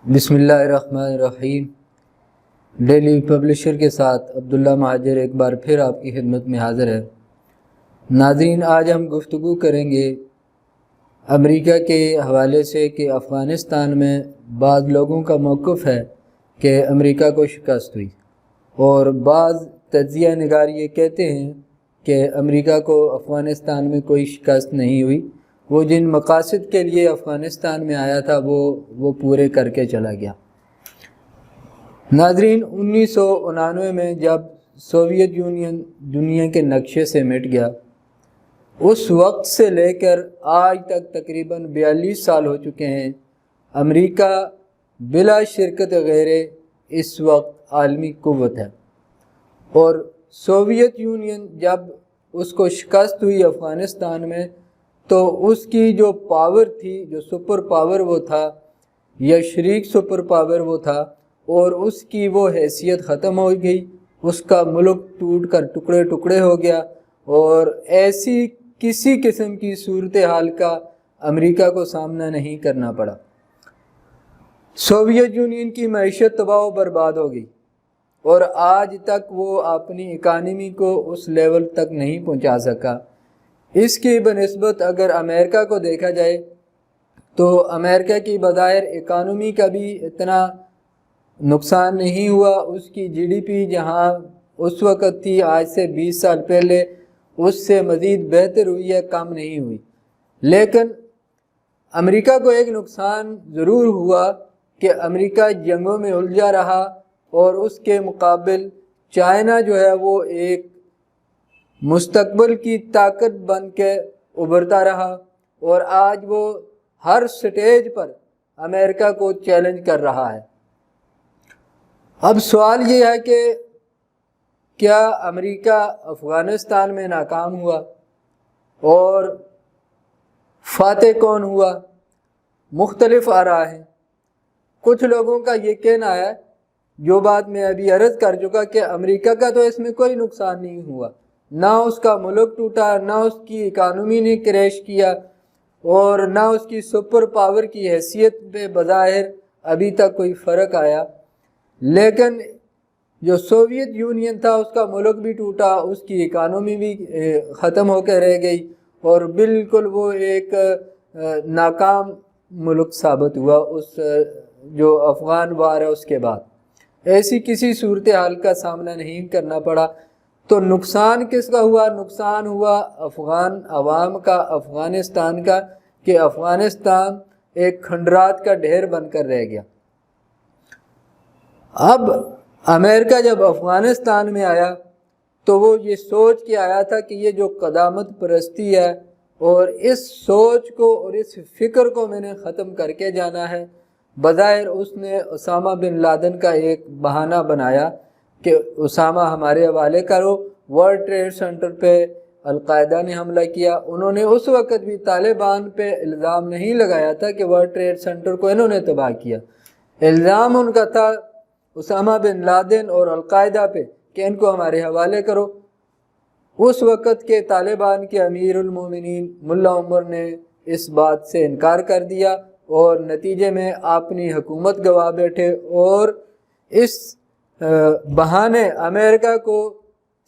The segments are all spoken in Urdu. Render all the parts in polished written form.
بسم اللہ الرحمن الرحیم۔ ڈیلی پبلشر کے ساتھ عبداللہ مہاجر ایک بار پھر آپ کی خدمت میں حاضر ہے۔ ناظرین، آج ہم گفتگو کریں گے امریکہ کے حوالے سے کہ افغانستان میں بعض لوگوں کا موقف ہے کہ امریکہ کو شکست ہوئی، اور بعض تجزیہ نگار یہ کہتے ہیں کہ امریکہ کو افغانستان میں کوئی شکست نہیں ہوئی، وہ جن مقاصد کے لیے افغانستان میں آیا تھا وہ پورے کر کے چلا گیا۔ ناظرین، 1999 میں جب سوویت یونین دنیا کے نقشے سے مٹ گیا، اس وقت سے لے کر آج تک تقریباً 42 سال ہو چکے ہیں۔ امریکہ بلا شرکت غیرے اس وقت عالمی قوت ہے، اور سوویت یونین جب اس کو شکست ہوئی افغانستان میں تو اس کی جو پاور تھی، جو سپر پاور وہ تھا یا شریک سپر پاور وہ تھا، اور اس کی وہ حیثیت ختم ہو گئی، اس کا ملک ٹوٹ کر ٹکڑے ٹکڑے ہو گیا، اور ایسی کسی قسم کی صورتحال کا امریکہ کو سامنا نہیں کرنا پڑا۔ سوویت یونین کی معیشت تباہ و برباد ہو گئی، اور آج تک وہ اپنی اکانومی کو اس لیول تک نہیں پہنچا سکا۔ اس کی بنسبت اگر امریکہ کو دیکھا جائے تو امریکہ کی بظاہر اکانومی کا بھی اتنا نقصان نہیں ہوا، اس کی جی ڈی پی جہاں اس وقت تھی آج سے 20 سال پہلے، اس سے مزید بہتر ہوئی ہے، کم نہیں ہوئی۔ لیکن امریکہ کو ایک نقصان ضرور ہوا کہ امریکہ جنگوں میں الجھا رہا، اور اس کے مقابل چائنا جو ہے وہ ایک مستقبل کی طاقت بن کے ابھرتا رہا، اور آج وہ ہر سٹیج پر امریکہ کو چیلنج کر رہا ہے۔ اب سوال یہ ہے کہ کیا امریکہ افغانستان میں ناکام ہوا، اور فاتح کون ہوا؟ مختلف آراء ہیں۔ کچھ لوگوں کا یہ کہنا ہے، جو بات میں ابھی عرض کر چکا، کہ امریکہ کا تو اس میں کوئی نقصان نہیں ہوا، نہ اس کا ملک ٹوٹا، نہ اس کی اکانومی نے کریش کیا، اور نہ اس کی سپر پاور کی حیثیت پہ بظاہر ابھی تک کوئی فرق آیا۔ لیکن جو سوویت یونین تھا، اس کا ملک بھی ٹوٹا، اس کی اکانومی بھی ختم ہو کے رہ گئی، اور بالکل وہ ایک ناکام ملک ثابت ہوا اس جو افغان وار ہے اس کے بعد۔ ایسی کسی صورتحال کا سامنا نہیں کرنا پڑا۔ تو نقصان کس کا ہوا؟ نقصان ہوا افغان عوام کا، افغانستان کا، کہ افغانستان ایک کھنڈرات کا ڈھیر بن کر رہ گیا۔ اب امریکہ جب افغانستان میں آیا تو وہ یہ سوچ کے آیا تھا کہ یہ جو قدامت پرستی ہے، اور اس سوچ کو اور اس فکر کو میں نے ختم کر کے جانا ہے۔ بظاہر اس نے اسامہ بن لادن کا ایک بہانہ بنایا کہ اسامہ ہمارے حوالے کرو۔ ورلڈ ٹریڈ سینٹر پہ القاعدہ نے حملہ کیا۔ انہوں نے اس وقت بھی طالبان پہ الزام نہیں لگایا تھا کہ ورلڈ ٹریڈ سینٹر کو انہوں نے تباہ کیا، الزام ان کا تھا اسامہ بن لادن اور القاعدہ پہ کہ ان کو ہمارے حوالے کرو۔ اس وقت کے طالبان کے امیر المومنین ملا عمر نے اس بات سے انکار کر دیا، اور نتیجے میں اپنی حکومت گوا بیٹھے، اور اس بہانے امریکہ کو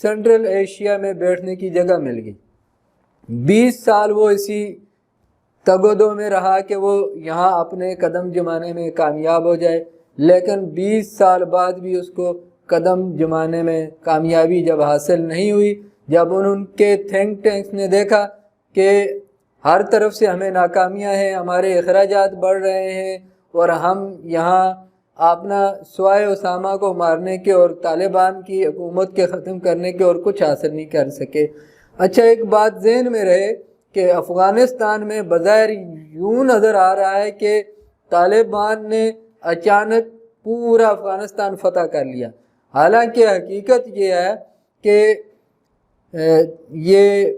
سینٹرل ایشیا میں بیٹھنے کی جگہ مل گئی۔ 20 سال وہ اسی تگ و دو میں رہا کہ وہ یہاں اپنے قدم جمانے میں کامیاب ہو جائے، لیکن 20 سال بعد بھی اس کو قدم جمانے میں کامیابی جب حاصل نہیں ہوئی، جب ان کے تھنک ٹینکس نے دیکھا کہ ہر طرف سے ہمیں ناکامیاں ہیں، ہمارے اخراجات بڑھ رہے ہیں، اور ہم یہاں اپنا سوائے اسامہ کو مارنے کے اور طالبان کی حکومت کے ختم کرنے کے اور کچھ حاصل نہیں کر سکے۔ اچھا، ایک بات ذہن میں رہے کہ افغانستان میں بظاہر یوں نظر آ رہا ہے کہ طالبان نے اچانک پورا افغانستان فتح کر لیا، حالانکہ حقیقت یہ ہے کہ یہ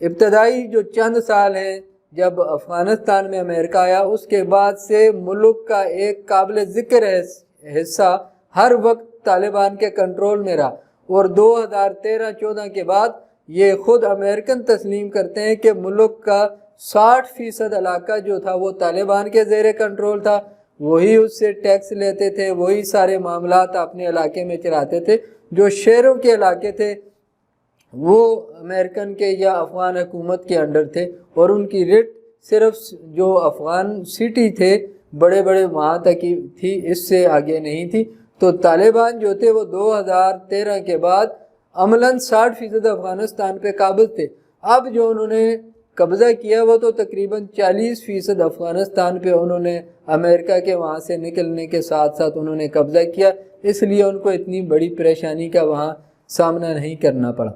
ابتدائی جو چند سال ہیں جب افغانستان میں امریکہ آیا، اس کے بعد سے ملک کا ایک قابل ذکر حصہ ہر وقت طالبان کے کنٹرول میں رہا، اور 2013-14 کے بعد یہ خود امریکن تسلیم کرتے ہیں کہ ملک کا 60% علاقہ جو تھا وہ طالبان کے زیر کنٹرول تھا، وہی اس سے ٹیکس لیتے تھے، وہی سارے معاملات اپنے علاقے میں چلاتے تھے۔ جو شہروں کے علاقے تھے وہ امریکن کے یا افغان حکومت کے انڈر تھے، اور ان کی ریٹ صرف جو افغان سٹی تھے بڑے بڑے وہاں تک ہی تھی، اس سے آگے نہیں تھی۔ تو طالبان جو تھے وہ 2013 کے بعد عملاً 60% افغانستان پہ قابض تھے۔ اب جو انہوں نے قبضہ کیا وہ تو تقریباً 40% افغانستان پہ انہوں نے امریکہ کے وہاں سے نکلنے کے ساتھ ساتھ انہوں نے قبضہ کیا، اس لیے ان کو اتنی بڑی پریشانی کا وہاں سامنا نہیں کرنا پڑا۔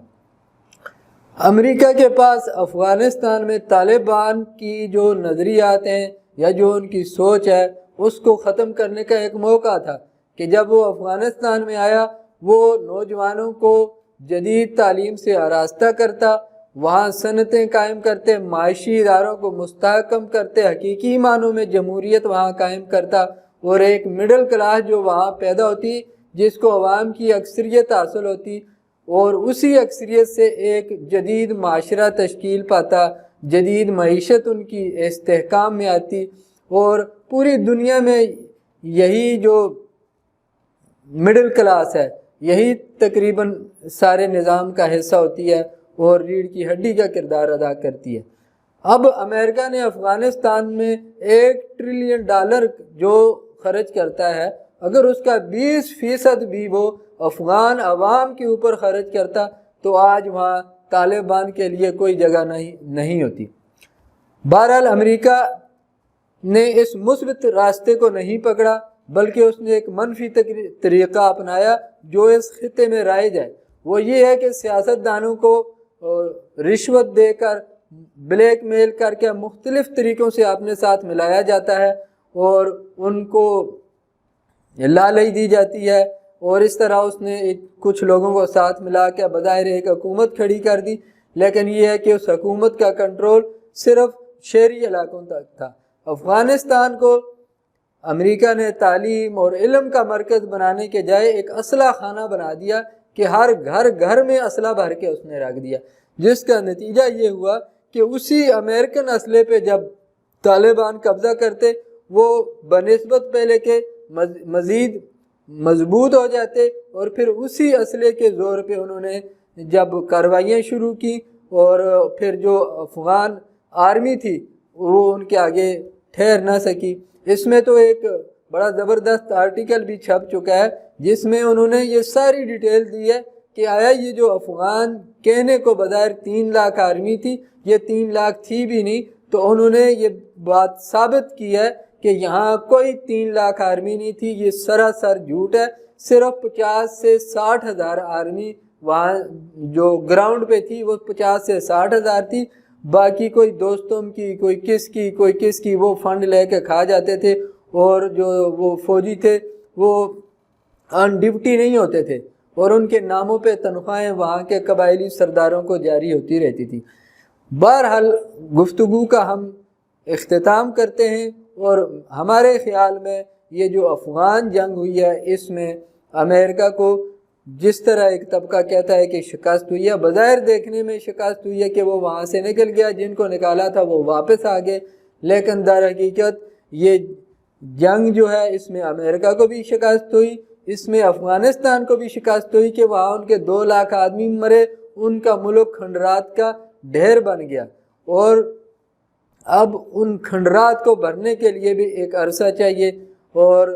امریکہ کے پاس افغانستان میں طالبان کی جو نظریات ہیں یا جو ان کی سوچ ہے اس کو ختم کرنے کا ایک موقع تھا کہ جب وہ افغانستان میں آیا وہ نوجوانوں کو جدید تعلیم سے آراستہ کرتا، وہاں صنعتیں قائم کرتے، معاشی اداروں کو مستحکم کرتے، حقیقی معنوں میں جمہوریت وہاں قائم کرتا، اور ایک مڈل کلاس جو وہاں پیدا ہوتی جس کو عوام کی اکثریت حاصل ہوتی، اور اسی اکثریت سے ایک جدید معاشرہ تشکیل پاتا، جدید معیشت ان کی استحکام میں آتی، اور پوری دنیا میں یہی جو مڈل کلاس ہے یہی تقریباً سارے نظام کا حصہ ہوتی ہے اور ریڑھ کی ہڈی کا کردار ادا کرتی ہے۔ اب امریکہ نے افغانستان میں $1 ٹریلین جو خرچ کرتا ہے، اگر اس کا 20% بھی وہ افغان عوام کے اوپر خرچ کرتا تو آج وہاں طالبان کے لیے کوئی جگہ نہیں ہوتی۔ بہرحال امریکہ نے اس مثبت راستے کو نہیں پکڑا بلکہ اس نے ایک منفی طریقہ اپنایا جو اس خطے میں رائج ہے۔ وہ یہ ہے کہ سیاستدانوں کو رشوت دے کر، بلیک میل کر کے مختلف طریقوں سے اپنے ساتھ ملایا جاتا ہے اور ان کو لالچ دی جاتی ہے، اور اس طرح اس نے کچھ لوگوں کو ساتھ ملا کے بظاہر ایک حکومت کھڑی کر دی، لیکن یہ ہے کہ اس حکومت کا کنٹرول صرف شہری علاقوں تک تھا۔ افغانستان کو امریکہ نے تعلیم اور علم کا مرکز بنانے کے جائے ایک اسلحہ خانہ بنا دیا کہ ہر گھر میں اسلحہ بھر کے اس نے رکھ دیا، جس کا نتیجہ یہ ہوا کہ اسی امریکن اسلحے پہ جب طالبان قبضہ کرتے وہ بنسبت پہلے کے مزید مضبوط ہو جاتے، اور پھر اسی اسلحے کے زور پہ انہوں نے جب کارروائیاں شروع کی اور پھر جو افغان آرمی تھی وہ ان کے آگے ٹھہر نہ سکی۔ اس میں تو ایک بڑا زبردست آرٹیکل بھی چھپ چکا ہے جس میں انہوں نے یہ ساری ڈیٹیل دی ہے کہ آیا یہ جو افغان کہنے کو بظاہر 3 لاکھ آرمی تھی، یہ 3 لاکھ تھی بھی نہیں، تو انہوں نے یہ بات ثابت کی ہے کہ یہاں کوئی 3 لاکھ آرمی نہیں تھی، یہ سراسر جھوٹ ہے۔ صرف 50 سے 60 ہزار آرمی وہاں جو گراؤنڈ پہ تھی وہ 50 سے 60 ہزار تھی، باقی کوئی دوستوں کی، کوئی کس کی وہ فنڈ لے کے کھا جاتے تھے، اور جو وہ فوجی تھے وہ آن ڈیوٹی نہیں ہوتے تھے اور ان کے ناموں پہ تنخواہیں وہاں کے قبائلی سرداروں کو جاری ہوتی رہتی تھی۔ بہرحال گفتگو کا ہم اختتام کرتے ہیں، اور ہمارے خیال میں یہ جو افغان جنگ ہوئی ہے اس میں امریکہ کو جس طرح ایک طبقہ کہتا ہے کہ شکست ہوئی ہے، بظاہر دیکھنے میں شکست ہوئی ہے کہ وہ وہاں سے نکل گیا، جن کو نکالا تھا وہ واپس آ گئے، لیکن در حقیقت یہ جنگ جو ہے اس میں امریکہ کو بھی شکست ہوئی، اس میں افغانستان کو بھی شکست ہوئی کہ وہاں ان کے 2 لاکھ آدمی مرے، ان کا ملک کھنڈرات کا ڈھیر بن گیا، اور اب ان کھنڈرات کو بھرنے کے لیے بھی ایک عرصہ چاہیے، اور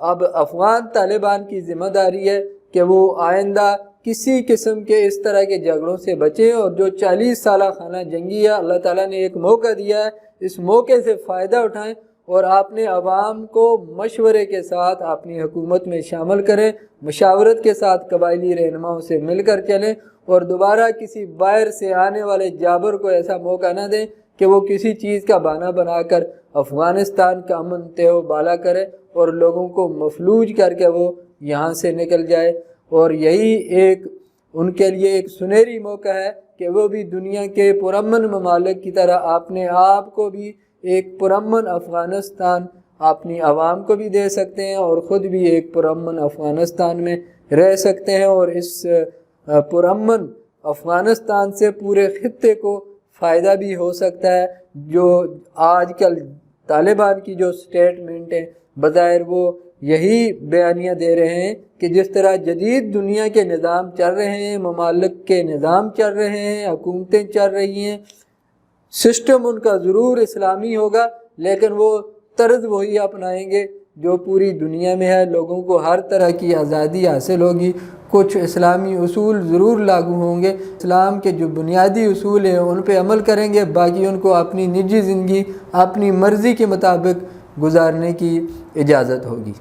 اب افغان طالبان کی ذمہ داری ہے کہ وہ آئندہ کسی قسم کے اس طرح کے جھگڑوں سے بچیں، اور جو 40 سالہ خانہ جنگی ہے اللہ تعالیٰ نے ایک موقع دیا ہے، اس موقع سے فائدہ اٹھائیں اور اپنے عوام کو مشورے کے ساتھ اپنی حکومت میں شامل کریں، مشاورت کے ساتھ قبائلی رہنماؤں سے مل کر چلیں، اور دوبارہ کسی باہر سے آنے والے جابر کو ایسا موقع نہ دیں کہ وہ کسی چیز کا بہانہ بنا کر افغانستان کا امن تہو بالا کرے اور لوگوں کو مفلوج کر کے وہ یہاں سے نکل جائے۔ اور یہی ایک ان کے لیے ایک سنہری موقع ہے کہ وہ بھی دنیا کے پرامن ممالک کی طرح اپنے آپ کو بھی ایک پرامن افغانستان اپنی عوام کو بھی دے سکتے ہیں، اور خود بھی ایک پرامن افغانستان میں رہ سکتے ہیں، اور اس پرامن افغانستان سے پورے خطے کو فائدہ بھی ہو سکتا ہے۔ جو آج کل طالبان کی جو سٹیٹمنٹ ہے بظاہر وہ یہی بیانیہ دے رہے ہیں کہ جس طرح جدید دنیا کے نظام چل رہے ہیں، ممالک کے نظام چل رہے ہیں، حکومتیں چل رہی ہیں، سسٹم ان کا ضرور اسلامی ہوگا لیکن وہ طرز وہی اپنائیں گے جو پوری دنیا میں ہے، لوگوں کو ہر طرح کی آزادی حاصل ہوگی، کچھ اسلامی اصول ضرور لاگو ہوں گے، اسلام کے جو بنیادی اصول ہیں ان پہ عمل کریں گے، باقی ان کو اپنی نجی زندگی اپنی مرضی کے مطابق گزارنے کی اجازت ہوگی۔